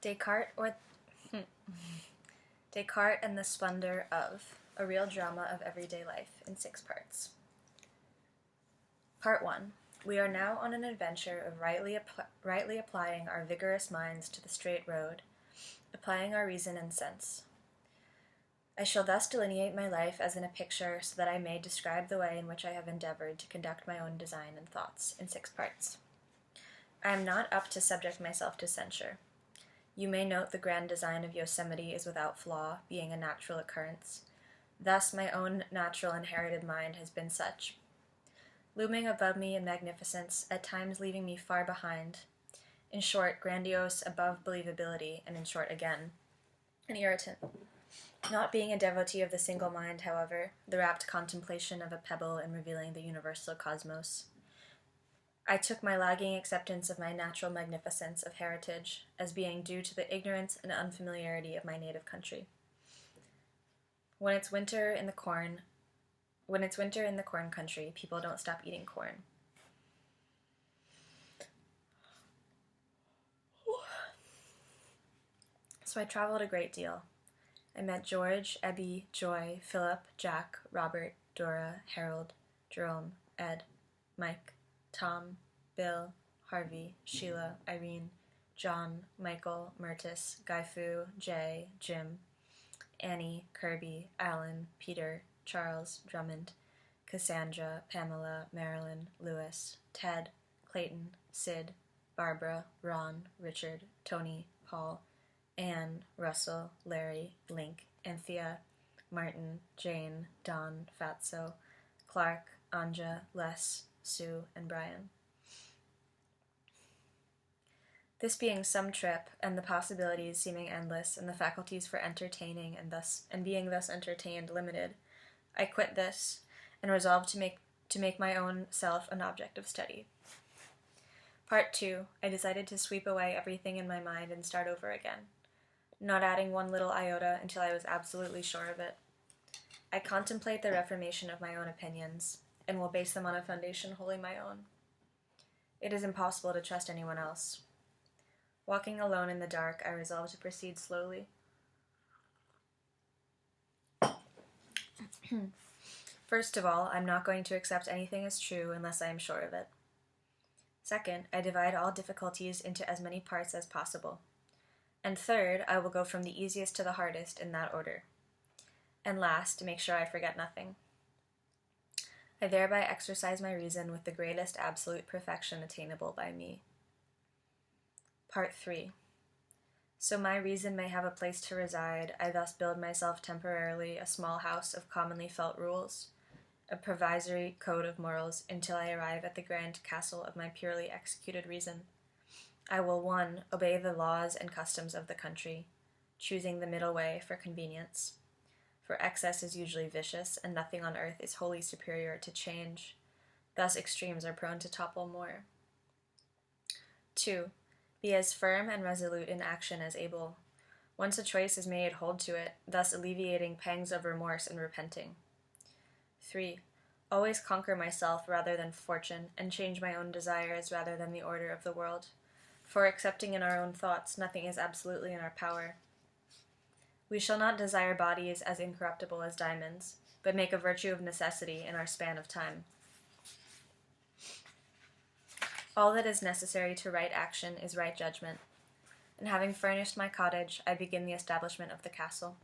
Descartes or Descartes and the Splendor of, a real drama of everyday life in 6 parts. Part 1. We are now on an adventure of rightly applying our vigorous minds to the straight road, applying our reason and sense. I shall thus delineate my life as in a picture so that I may describe the way in which I have endeavored to conduct my own design and thoughts in 6 parts. I am not up to subject myself to censure. You may note the grand design of Yosemite is without flaw, being a natural occurrence. Thus my own natural inherited mind has been such. Looming above me in magnificence, at times leaving me far behind. In short, grandiose above believability, and in short again, an irritant. Not being a devotee of the single mind, however, the rapt contemplation of a pebble in revealing the universal cosmos, I took my lagging acceptance of my natural magnificence of heritage as being due to the ignorance and unfamiliarity of my native country. When it's winter in the corn country, people don't stop eating corn. So I traveled a great deal. I met George, Ebby, Joy, Philip, Jack, Robert, Dora, Harold, Jerome, Ed, Mike, Tom, Bill, Harvey, Sheila, Irene, John, Michael, Myrtis, Guy Fu, Jay, Jim, Annie, Kirby, Alan, Peter, Charles, Drummond, Cassandra, Pamela, Marilyn, Lewis, Ted, Clayton, Sid, Barbara, Ron, Richard, Tony, Paul, Anne, Russell, Larry, Link, Anthea, Martin, Jane, Don, Fatso, Clark, Anja, Les, Sue, and Brian. This being some trip, and the possibilities seeming endless, and the faculties for entertaining and being thus entertained limited, I quit this, and resolved to make my own self an object of study. Part 2. I decided to sweep away everything in my mind and start over again, not adding one little iota until I was absolutely sure of it. I contemplate the reformation of my own opinions, and will base them on a foundation wholly my own. It is impossible to trust anyone else. Walking alone in the dark, I resolved to proceed slowly. First of all, I'm not going to accept anything as true unless I am sure of it. Second, I divide all difficulties into as many parts as possible. And third, I will go from the easiest to the hardest in that order. And last, to make sure I forget nothing. I thereby exercise my reason with the greatest absolute perfection attainable by me. Part 3. So my reason may have a place to reside, I thus build myself temporarily a small house of commonly felt rules, a provisory code of morals, until I arrive at the grand castle of my purely executed reason. I will 1. Obey the laws and customs of the country, choosing the middle way for convenience. For excess is usually vicious, and nothing on earth is wholly superior to change. Thus extremes are prone to topple more. 2. Be as firm and resolute in action as able. Once a choice is made, hold to it, thus alleviating pangs of remorse and repenting. 3. Always conquer myself rather than fortune, and change my own desires rather than the order of the world. For excepting in our own thoughts, nothing is absolutely in our power. We shall not desire bodies as incorruptible as diamonds, but make a virtue of necessity in our span of time. All that is necessary to right action is right judgment, and having furnished my cottage, I begin the establishment of the castle.